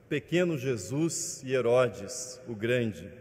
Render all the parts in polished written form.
Pequeno Jesus e Herodes, o Grande.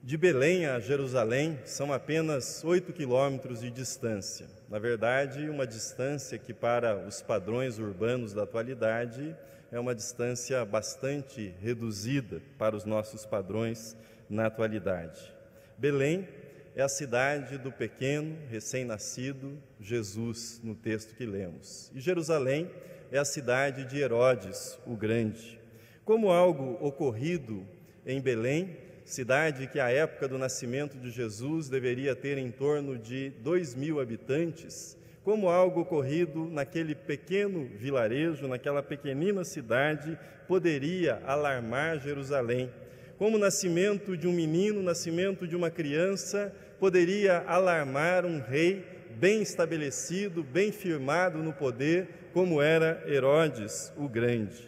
De Belém a Jerusalém são apenas 8 quilômetros de distância. Na verdade, uma distância que para os padrões urbanos da atualidade é uma distância bastante reduzida para os nossos padrões na atualidade. Belém é a cidade do pequeno, recém-nascido Jesus, no texto que lemos. E Jerusalém é a cidade de Herodes, o Grande. Como algo ocorrido em Belém, cidade que à época do nascimento de Jesus deveria ter em torno de 2.000 habitantes, como algo ocorrido naquele pequeno vilarejo, naquela pequenina cidade, poderia alarmar Jerusalém. Como o nascimento de um menino, o nascimento de uma criança, poderia alarmar um rei bem estabelecido, bem firmado no poder, como era Herodes o Grande.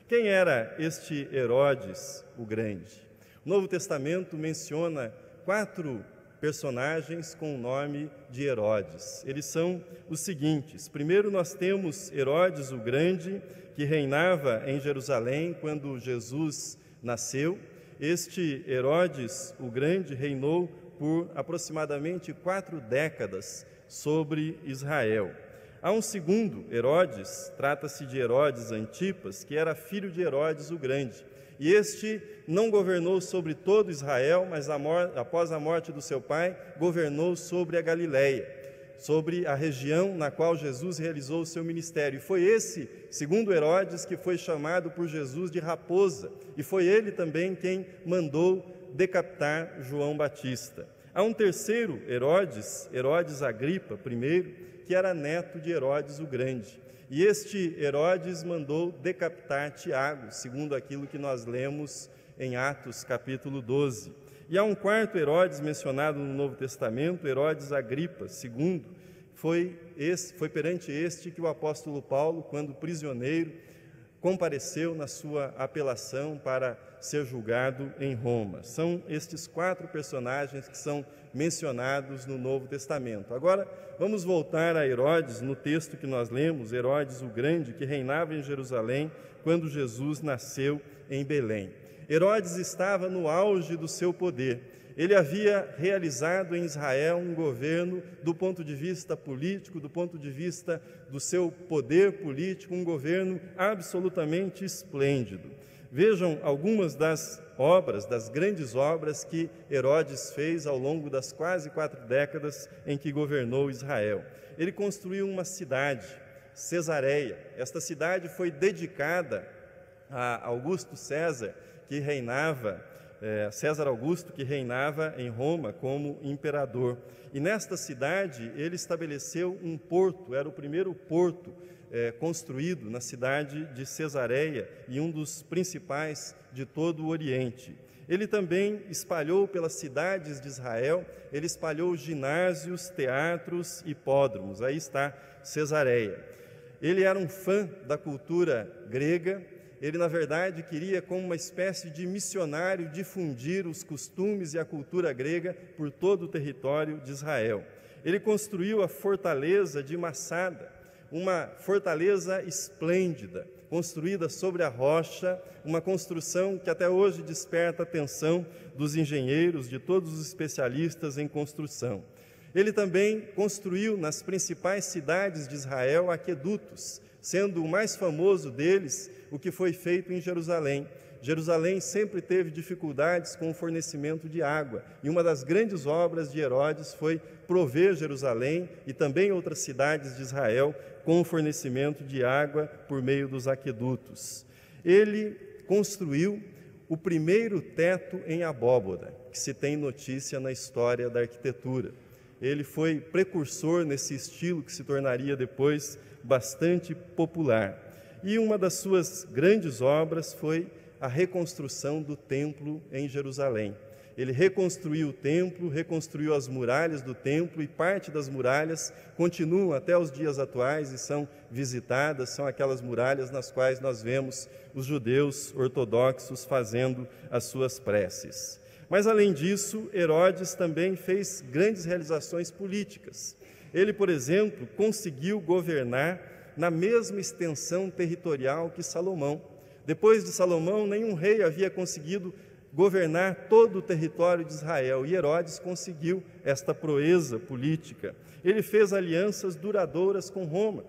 Quem era este Herodes o Grande? O Novo Testamento menciona 4 personagens com o nome de Herodes. Eles são os seguintes. Primeiro nós temos Herodes o Grande, que reinava em Jerusalém quando Jesus nasceu. Este Herodes o Grande reinou por aproximadamente 4 décadas sobre Israel. Há um segundo Herodes, trata-se de Herodes Antipas, que era filho de Herodes o Grande. E este não governou sobre todo Israel, mas após a morte do seu pai, governou sobre a Galileia, sobre a região na qual Jesus realizou o seu ministério. E foi esse, segundo Herodes, que foi chamado por Jesus de raposa. E foi ele também quem mandou decapitar João Batista. Há um terceiro Herodes, Herodes Agripa I, que era neto de Herodes o Grande. E este Herodes mandou decapitar Tiago, segundo aquilo que nós lemos em Atos capítulo 12. E há um quarto Herodes mencionado no Novo Testamento, Herodes Agripa II. Foi perante este que o apóstolo Paulo, quando prisioneiro, compareceu na sua apelação para ser julgado em Roma. São estes 4 personagens que são mencionados no Novo Testamento. Agora, vamos voltar a Herodes, no texto que nós lemos, Herodes o Grande, que reinava em Jerusalém quando Jesus nasceu em Belém. Herodes estava no auge do seu poder. Ele havia realizado em Israel um governo do ponto de vista político, do ponto de vista do seu poder político, um governo absolutamente esplêndido. Vejam algumas das obras, das grandes obras que Herodes fez ao longo das quase 4 décadas em que governou Israel. Ele construiu uma cidade, Cesareia. Esta cidade foi dedicada a Augusto César, que reinava César Augusto, que reinava em Roma como imperador. E nesta cidade ele estabeleceu um porto, era o primeiro porto construído na cidade de Cesareia e um dos principais de todo o Oriente. Ele também espalhou pelas cidades de Israel, ele espalhou ginásios, teatros, hipódromos. Aí está Cesareia. Ele era um fã da cultura grega. Ele, na verdade, queria, como uma espécie de missionário, difundir os costumes e a cultura grega por todo o território de Israel. Ele construiu a fortaleza de Massada, uma fortaleza esplêndida, construída sobre a rocha, uma construção que até hoje desperta a atenção dos engenheiros, de todos os especialistas em construção. Ele também construiu nas principais cidades de Israel aquedutos, sendo o mais famoso deles o que foi feito em Jerusalém. Jerusalém sempre teve dificuldades com o fornecimento de água, e uma das grandes obras de Herodes foi prover Jerusalém e também outras cidades de Israel com o fornecimento de água por meio dos aquedutos. Ele construiu o primeiro teto em abóbora, que se tem notícia na história da arquitetura. Ele foi precursor nesse estilo que se tornaria depois bastante popular. E uma das suas grandes obras foi a reconstrução do templo em Jerusalém. Ele reconstruiu o templo, reconstruiu as muralhas do templo, e parte das muralhas continuam até os dias atuais e são visitadas, são aquelas muralhas nas quais nós vemos os judeus ortodoxos fazendo as suas preces. Mas, além disso, Herodes também fez grandes realizações políticas. Ele, por exemplo, conseguiu governar na mesma extensão territorial que Salomão. Depois de Salomão, nenhum rei havia conseguido governar todo o território de Israel, e Herodes conseguiu esta proeza política. Ele fez alianças duradouras com Roma,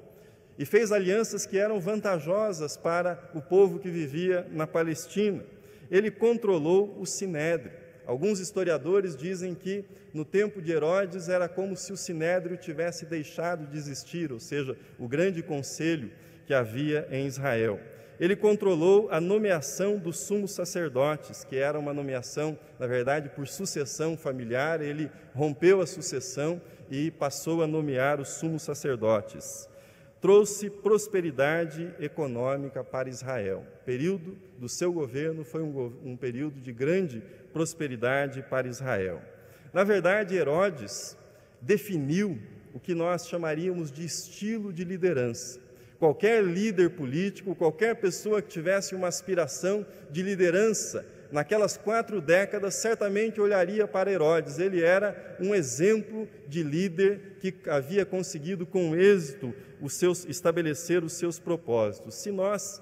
e fez alianças que eram vantajosas para o povo que vivia na Palestina. Ele controlou o Sinédrio. Alguns historiadores dizem que no tempo de Herodes era como se o Sinédrio tivesse deixado de existir, ou seja, o grande conselho que havia em Israel. Ele controlou a nomeação dos sumos sacerdotes, que era uma nomeação, na verdade, por sucessão familiar. Ele rompeu a sucessão e passou a nomear os sumos sacerdotes. Trouxe prosperidade econômica para Israel. O período do seu governo foi um período de grande prosperidade para Israel. Na verdade, Herodes definiu o que nós chamaríamos de estilo de liderança. Qualquer líder político, qualquer pessoa que tivesse uma aspiração de liderança naquelas 4 décadas, certamente olharia para Herodes. Ele era um exemplo de líder que havia conseguido com êxito estabelecer os seus propósitos. Se nós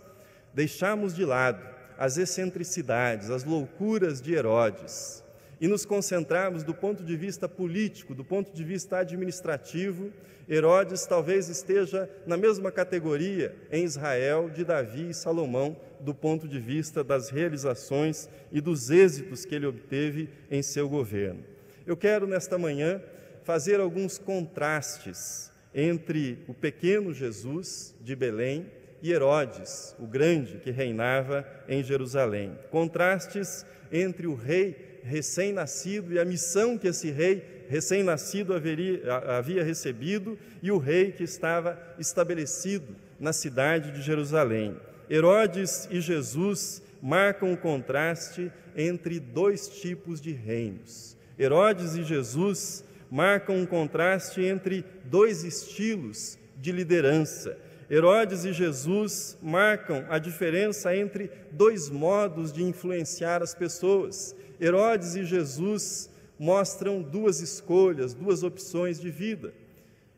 deixarmos de lado as excentricidades, as loucuras de Herodes e nos concentrarmos do ponto de vista político, do ponto de vista administrativo, Herodes talvez esteja na mesma categoria em Israel de Davi e Salomão, do ponto de vista das realizações e dos êxitos que ele obteve em seu governo. Eu quero, nesta manhã, fazer alguns contrastes entre o pequeno Jesus de Belém e Herodes, o grande que reinava em Jerusalém. Contrastes entre o rei recém-nascido e a missão que esse rei recém-nascido havia recebido e o rei que estava estabelecido na cidade de Jerusalém. Herodes e Jesus marcam o contraste entre 2 tipos de reinos. Herodes e Jesus marcam um contraste entre 2 estilos de liderança. Herodes e Jesus marcam a diferença entre 2 modos de influenciar as pessoas. Herodes e Jesus mostram 2 escolhas, 2 opções de vida.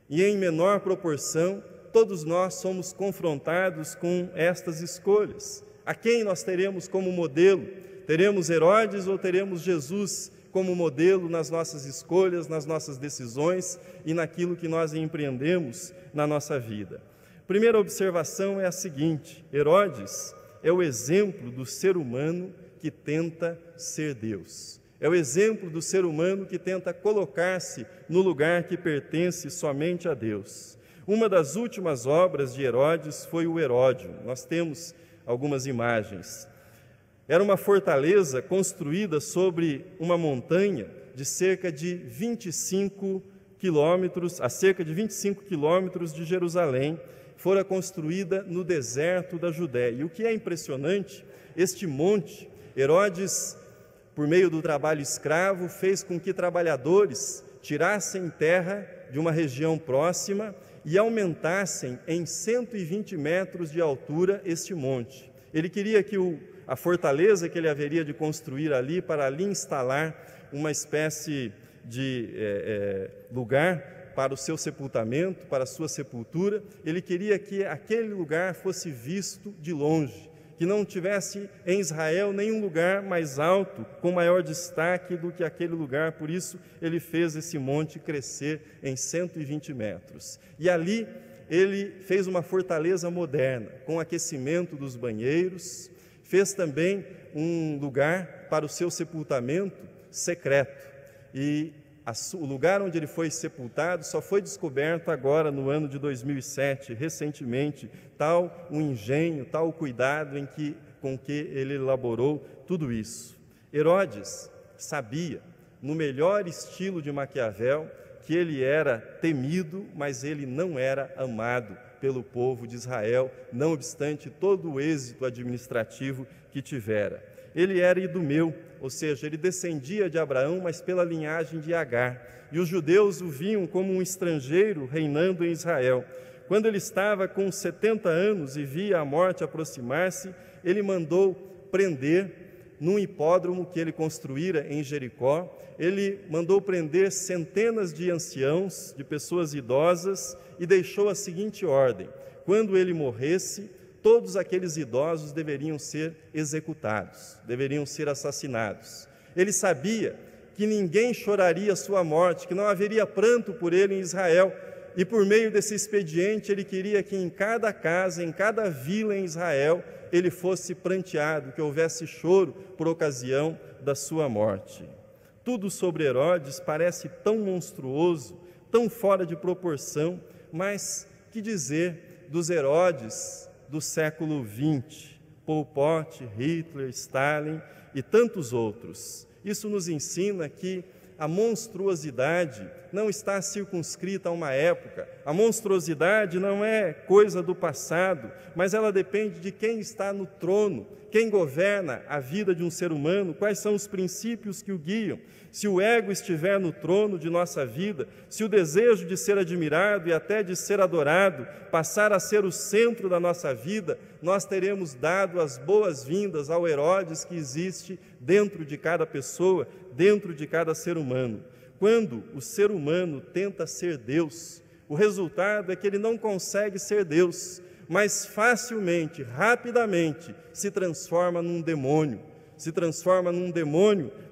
E em menor proporção, todos nós somos confrontados com estas escolhas. A quem nós teremos como modelo? Teremos Herodes ou teremos Jesus como modelo nas nossas escolhas, nas nossas decisões e naquilo que nós empreendemos na nossa vida? Primeira observação é a seguinte: Herodes é o exemplo do ser humano que tenta ser Deus. É o exemplo do ser humano que tenta colocar-se no lugar que pertence somente a Deus. Uma das últimas obras de Herodes foi o Heródion. Nós temos algumas imagens. Era uma fortaleza construída sobre uma montanha de cerca de 25 quilômetros, a cerca de 25 quilômetros de Jerusalém. Fora construída no deserto da Judéia. E o que é impressionante, este monte, Herodes, por meio do trabalho escravo, fez com que trabalhadores tirassem terra de uma região próxima e aumentassem em 120 metros de altura este monte. Ele queria que a fortaleza que ele haveria de construir ali, para ali instalar uma espécie de lugar para o seu sepultamento, para a sua sepultura, ele queria que aquele lugar fosse visto de longe, que não tivesse em Israel nenhum lugar mais alto, com maior destaque do que aquele lugar. Por isso, ele fez esse monte crescer em 120 metros. E ali, ele fez uma fortaleza moderna, com aquecimento dos banheiros, fez também um lugar para o seu sepultamento secreto. E o lugar onde ele foi sepultado só foi descoberto agora no ano de 2007, recentemente, tal o engenho, tal o cuidado com que ele elaborou tudo isso. Herodes sabia, no melhor estilo de Maquiavel, que ele era temido, mas ele não era amado pelo povo de Israel, não obstante todo o êxito administrativo que tivera. Ele era idumeu, ou seja, ele descendia de Abraão, mas pela linhagem de Agar. E os judeus o viam como um estrangeiro reinando em Israel. Quando ele estava com 70 anos e via a morte aproximar-se, ele mandou prender num hipódromo que ele construíra em Jericó. Ele mandou prender centenas de anciãos, de pessoas idosas, e deixou a seguinte ordem: quando ele morresse, todos aqueles idosos deveriam ser executados, deveriam ser assassinados. Ele sabia que ninguém choraria sua morte, que não haveria pranto por ele em Israel, e por meio desse expediente ele queria que em cada casa, em cada vila em Israel, ele fosse pranteado, que houvesse choro por ocasião da sua morte. Tudo sobre Herodes parece tão monstruoso, tão fora de proporção, mas que dizer dos Herodes do século XX, Pol Pot, Hitler, Stalin e tantos outros. Isso nos ensina que a monstruosidade não está circunscrita a uma época, a monstruosidade não é coisa do passado, mas ela depende de quem está no trono, quem governa a vida de um ser humano, quais são os princípios que o guiam. Se o ego estiver no trono de nossa vida, se o desejo de ser admirado e até de ser adorado passar a ser o centro da nossa vida, nós teremos dado as boas-vindas ao Herodes que existe dentro de cada pessoa, dentro de cada ser humano. Quando o ser humano tenta ser Deus, o resultado é que ele não consegue ser Deus, mas facilmente, rapidamente, se transforma num demônio,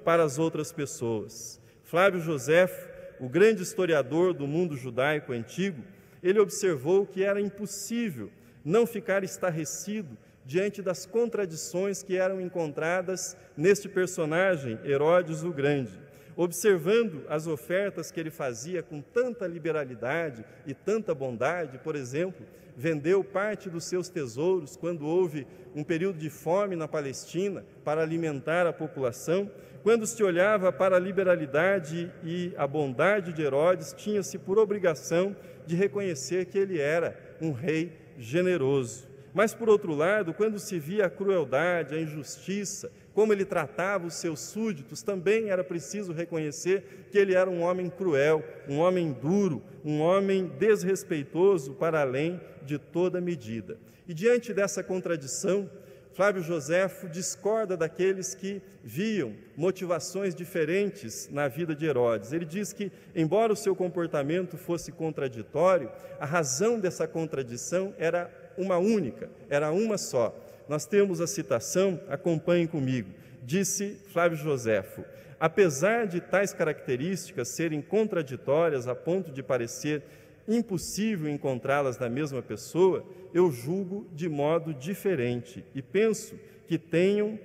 para as outras pessoas. Flávio Joséfo, o grande historiador do mundo judaico antigo, ele observou que era impossível não ficar estarrecido diante das contradições que eram encontradas neste personagem, Herodes o Grande. Observando as ofertas que ele fazia com tanta liberalidade e tanta bondade, por exemplo, vendeu parte dos seus tesouros quando houve um período de fome na Palestina para alimentar a população. Quando se olhava para a liberalidade e a bondade de Herodes, tinha-se por obrigação de reconhecer que ele era um rei generoso. Mas, por outro lado, quando se via a crueldade, a injustiça, como ele tratava os seus súditos, também era preciso reconhecer que ele era um homem cruel, um homem duro, um homem desrespeitoso para além de toda medida. E diante dessa contradição, Flávio Joséfo discorda daqueles que viam motivações diferentes na vida de Herodes. Ele diz que, embora o seu comportamento fosse contraditório, a razão dessa contradição era uma única, era uma só. Nós temos a citação, acompanhem comigo. Disse Flávio Joséfo: apesar de tais características serem contraditórias a ponto de parecer impossível encontrá-las na mesma pessoa, eu julgo de modo diferente e penso que tenham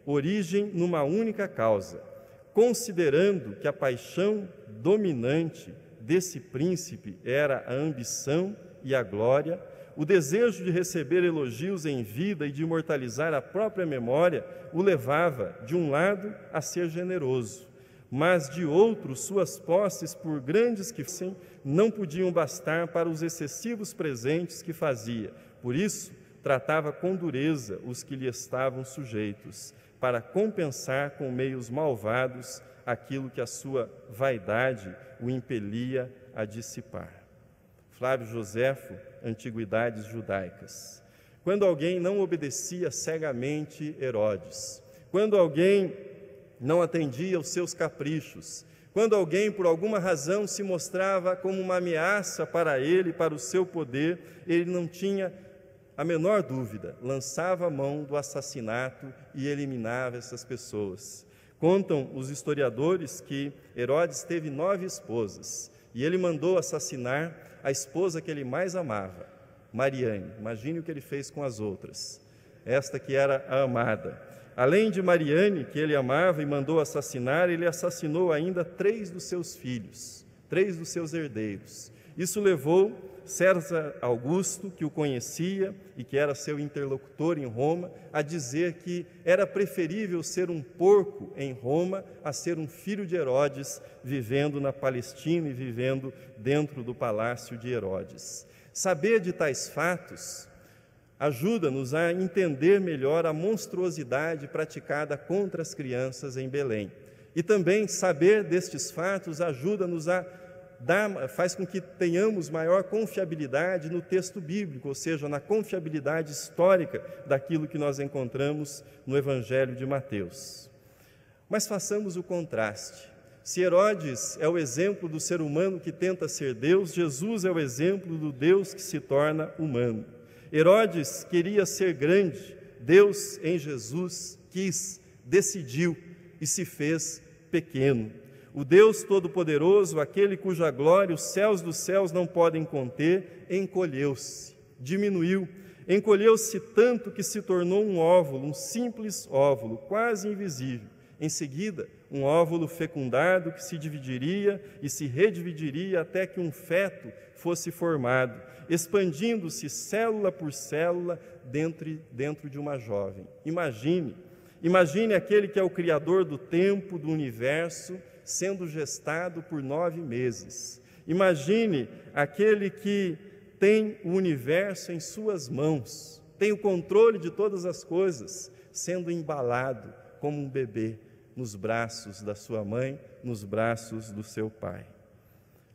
origem numa única causa. Considerando que a paixão dominante desse príncipe era a ambição e a glória, o desejo de receber elogios em vida e de imortalizar a própria memória o levava, de um lado, a ser generoso, mas de outro, suas posses, por grandes que fossem, não podiam bastar para os excessivos presentes que fazia. Por isso, tratava com dureza os que lhe estavam sujeitos, para compensar com meios malvados aquilo que a sua vaidade o impelia a dissipar. Flávio Joséfo, Antiguidades Judaicas. Quando alguém não obedecia cegamente Herodes, quando alguém não atendia aos seus caprichos, quando alguém, por alguma razão, se mostrava como uma ameaça para ele, para o seu poder, ele não tinha a menor dúvida, lançava a mão do assassinato e eliminava essas pessoas. Contam os historiadores que Herodes teve 9 esposas e ele mandou assassinar a esposa que ele mais amava, Mariane. Imagine o que ele fez com as outras. Esta que era a amada. Além de Mariane, que ele amava e mandou assassinar, ele assassinou ainda 3 dos seus filhos, 3 dos seus herdeiros. Isso levou César Augusto, que o conhecia e que era seu interlocutor em Roma, a dizer que era preferível ser um porco em Roma a ser um filho de Herodes vivendo na Palestina e vivendo dentro do palácio de Herodes. Saber de tais fatos ajuda-nos a entender melhor a monstruosidade praticada contra as crianças em Belém. E também saber destes fatos ajuda-nos faz com que tenhamos maior confiabilidade no texto bíblico, ou seja, na confiabilidade histórica daquilo que nós encontramos no Evangelho de Mateus. Mas façamos o contraste. Se Herodes é o exemplo do ser humano que tenta ser Deus, Jesus é o exemplo do Deus que se torna humano. Herodes queria ser grande, Deus em Jesus quis, decidiu e se fez pequeno. O Deus Todo-Poderoso, aquele cuja glória os céus dos céus não podem conter, encolheu-se, diminuiu, encolheu-se tanto que se tornou um óvulo, um simples óvulo, quase invisível. Em seguida, um óvulo fecundado que se dividiria e se redividiria até que um feto fosse formado, expandindo-se célula por célula dentro de uma jovem. Imagine aquele que é o Criador do tempo, do universo, sendo gestado por 9 meses. Imagine aquele que tem o universo em suas mãos, tem o controle de todas as coisas, sendo embalado como um bebê nos braços da sua mãe, nos braços do seu pai.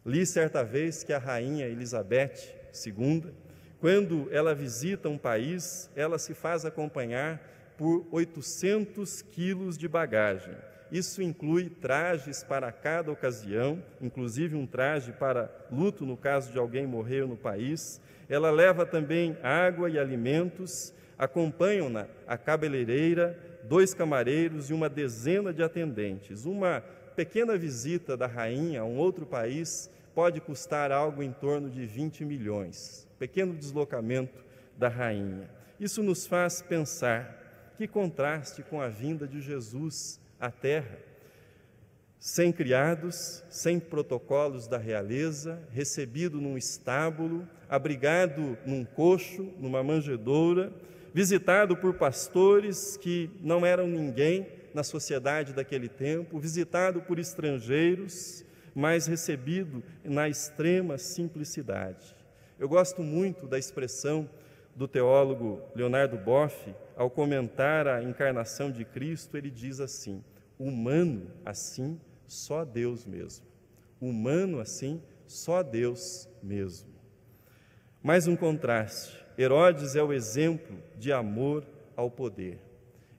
Li certa vez que a rainha Elizabeth II, quando ela visita um país, ela se faz acompanhar por 800 quilos de bagagem. Isso inclui trajes para cada ocasião, inclusive um traje para luto no caso de alguém morrer no país. Ela leva também água e alimentos, acompanham-na a cabeleireira, 2 camareiros e uma dezena de atendentes. Uma pequena visita da rainha a um outro país pode custar algo em torno de 20 milhões. Pequeno deslocamento da rainha. Isso nos faz pensar que contraste com a vinda de Jesus à terra, sem criados, sem protocolos da realeza, recebido num estábulo, abrigado num coxo, numa manjedoura, visitado por pastores que não eram ninguém na sociedade daquele tempo, visitado por estrangeiros, mas recebido na extrema simplicidade. Eu gosto muito da expressão do teólogo Leonardo Boff, ao comentar a encarnação de Cristo, ele diz assim: humano assim, só Deus mesmo. Humano assim, só Deus mesmo. Mais um contraste. Herodes é o exemplo de amor ao poder.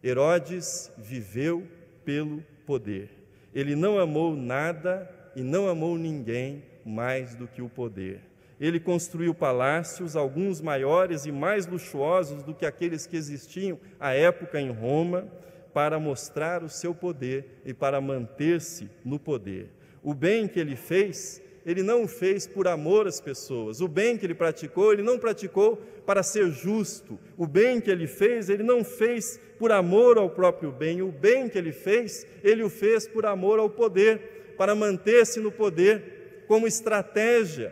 Herodes viveu pelo poder. Ele não amou nada e não amou ninguém mais do que o poder. Ele construiu palácios, alguns maiores e mais luxuosos do que aqueles que existiam à época em Roma, para mostrar o seu poder e para manter-se no poder. O bem que ele fez, ele não o fez por amor às pessoas. O bem que ele praticou, ele não praticou para ser justo. O bem que ele fez, ele não fez por amor ao próprio bem. O bem que ele fez, ele o fez por amor ao poder, para manter-se no poder como estratégia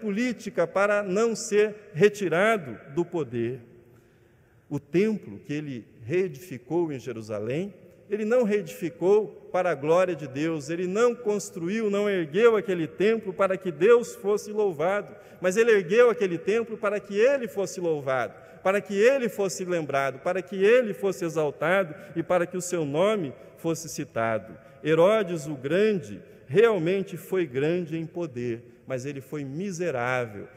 política para não ser retirado do poder. O templo que ele reedificou em Jerusalém, ele não reedificou para a glória de Deus, ele não construiu, não ergueu aquele templo para que Deus fosse louvado, mas ele ergueu aquele templo para que ele fosse louvado, para que ele fosse lembrado, para que ele fosse exaltado e para que o seu nome fosse citado. Herodes o Grande realmente foi grande em poder, mas ele foi miserável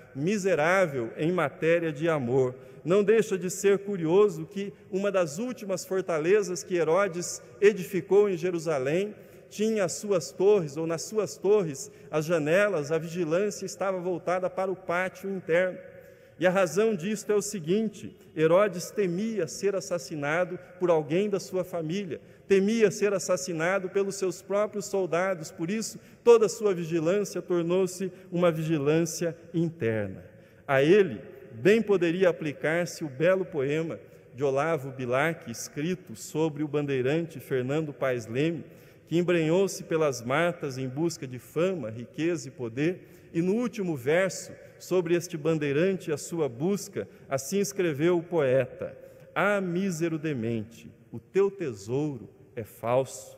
em matéria de amor. Não deixa de ser curioso que uma das últimas fortalezas que Herodes edificou em Jerusalém tinha as suas torres, ou nas suas torres, as janelas, a vigilância estava voltada para o pátio interno. E a razão disto é o seguinte: Herodes temia ser assassinado por alguém da sua família, temia ser assassinado pelos seus próprios soldados, por isso toda a sua vigilância tornou-se uma vigilância interna. A ele bem poderia aplicar-se o belo poema de Olavo Bilac, escrito sobre o bandeirante Fernando Paes Leme, que embrenhou-se pelas matas em busca de fama, riqueza e poder, e no último verso, sobre este bandeirante e a sua busca, assim escreveu o poeta: ah, mísero demente, o teu tesouro é falso.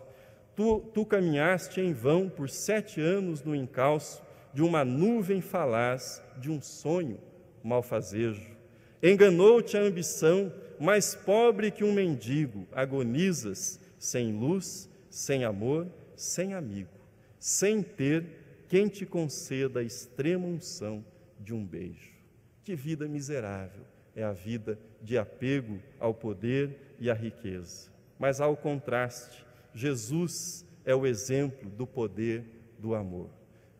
Tu caminhaste em vão por 7 anos no encalço de uma nuvem falaz, de um sonho malfazejo. Enganou-te a ambição, mais pobre que um mendigo, agonizas, sem luz, sem amor, sem amigo, sem ter quem te conceda a extrema unção de um beijo. Que vida miserável é a vida de apego ao poder e à riqueza. Mas há o contraste. Jesus é o exemplo do poder do amor.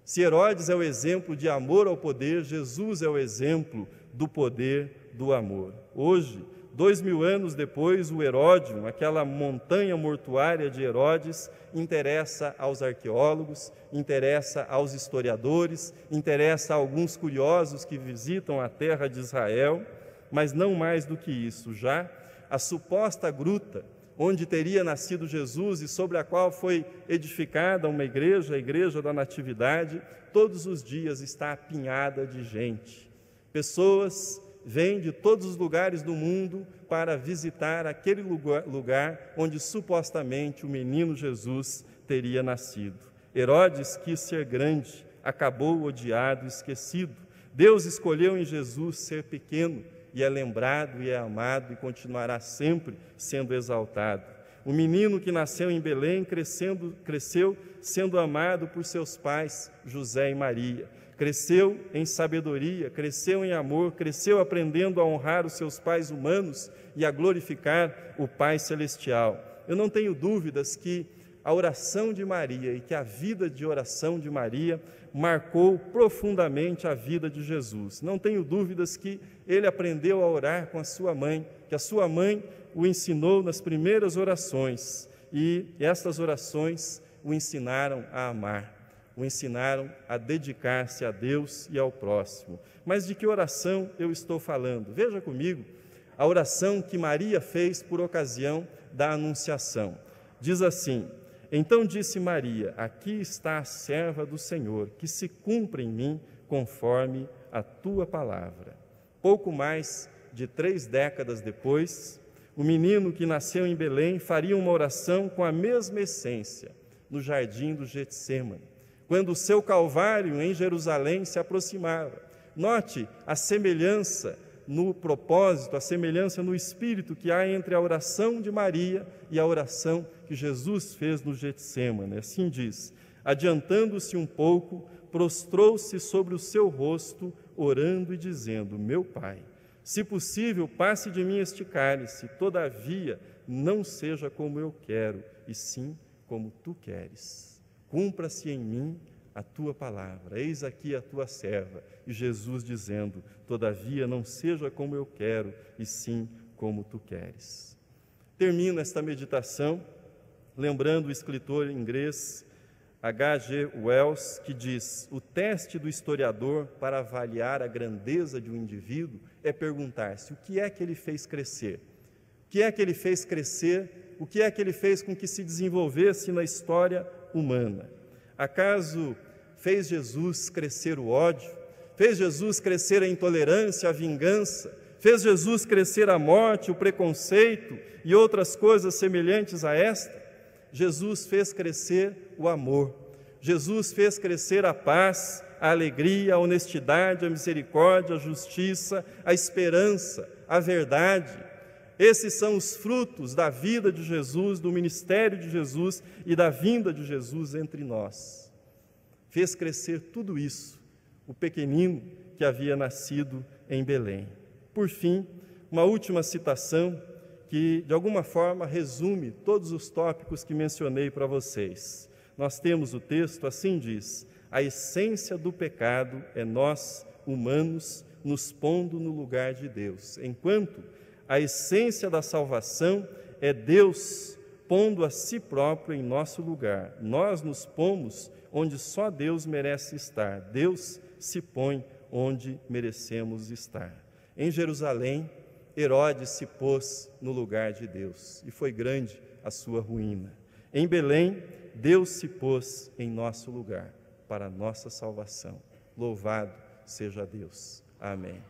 Se Herodes é o exemplo de amor ao poder, Jesus é o exemplo do poder do amor. Hoje, 2000 anos depois, o Heródion, aquela montanha mortuária de Herodes, interessa aos arqueólogos, interessa aos historiadores, interessa a alguns curiosos que visitam a terra de Israel, mas não mais do que isso. Já a suposta gruta onde teria nascido Jesus e sobre a qual foi edificada uma igreja, a Igreja da Natividade, todos os dias está apinhada de gente. Pessoas vêm de todos os lugares do mundo para visitar aquele lugar onde supostamente o menino Jesus teria nascido. Herodes quis ser grande, acabou odiado e esquecido. Deus escolheu em Jesus ser pequeno, e é lembrado e é amado e continuará sempre sendo exaltado. O menino que nasceu em Belém cresceu sendo amado por seus pais, José e Maria. Cresceu em sabedoria, cresceu em amor, cresceu aprendendo a honrar os seus pais humanos e a glorificar o Pai Celestial. Eu não tenho dúvidas que a oração de Maria e que a vida de oração de Maria marcou profundamente a vida de Jesus. Não tenho dúvidas que ele aprendeu a orar com a sua mãe, que a sua mãe o ensinou nas primeiras orações, e estas orações o ensinaram a amar, o ensinaram a dedicar-se a Deus e ao próximo. Mas de que oração eu estou falando? Veja comigo a oração que Maria fez por ocasião da Anunciação. Diz assim: então disse Maria, aqui está a serva do Senhor, que se cumpra em mim conforme a tua palavra. Pouco mais de 3 décadas depois, o menino que nasceu em Belém faria uma oração com a mesma essência no jardim do Getsêmani, quando o seu Calvário em Jerusalém se aproximava. Note a semelhança no propósito, a semelhança no espírito que há entre a oração de Maria e a oração que Jesus fez no Getsêmani. Assim diz: adiantando-se um pouco, prostrou-se sobre o seu rosto, orando e dizendo: meu Pai, se possível, passe de mim este cálice, todavia não seja como eu quero, e sim como tu queres. Cumpra-se em mim a tua palavra. Eis aqui a tua serva. E Jesus dizendo: todavia não seja como eu quero, e sim como tu queres. Termino esta meditação lembrando o escritor inglês H.G. Wells, que diz: o teste do historiador para avaliar a grandeza de um indivíduo é perguntar-se o que é que ele fez crescer. O que é que ele fez crescer? O que é que ele fez com que se desenvolvesse na história humana? Acaso fez Jesus crescer o ódio? Fez Jesus crescer a intolerância, a vingança? Fez Jesus crescer a morte, o preconceito e outras coisas semelhantes a esta? Jesus fez crescer o amor. Jesus fez crescer a paz, a alegria, a honestidade, a misericórdia, a justiça, a esperança, a verdade. Esses são os frutos da vida de Jesus, do ministério de Jesus e da vinda de Jesus entre nós. Fez crescer tudo isso o pequenino que havia nascido em Belém. Por fim, uma última citação que, de alguma forma, resume todos os tópicos que mencionei para vocês. Nós temos o texto, assim diz: a essência do pecado é nós, humanos, nos pondo no lugar de Deus, enquanto a essência da salvação é Deus pondo a si próprio em nosso lugar. Nós nos pomos onde só Deus merece estar. Deus se põe onde merecemos estar. Em Jerusalém, Herodes se pôs no lugar de Deus e foi grande a sua ruína. Em Belém, Deus se pôs em nosso lugar para a nossa salvação. Louvado seja Deus. Amém.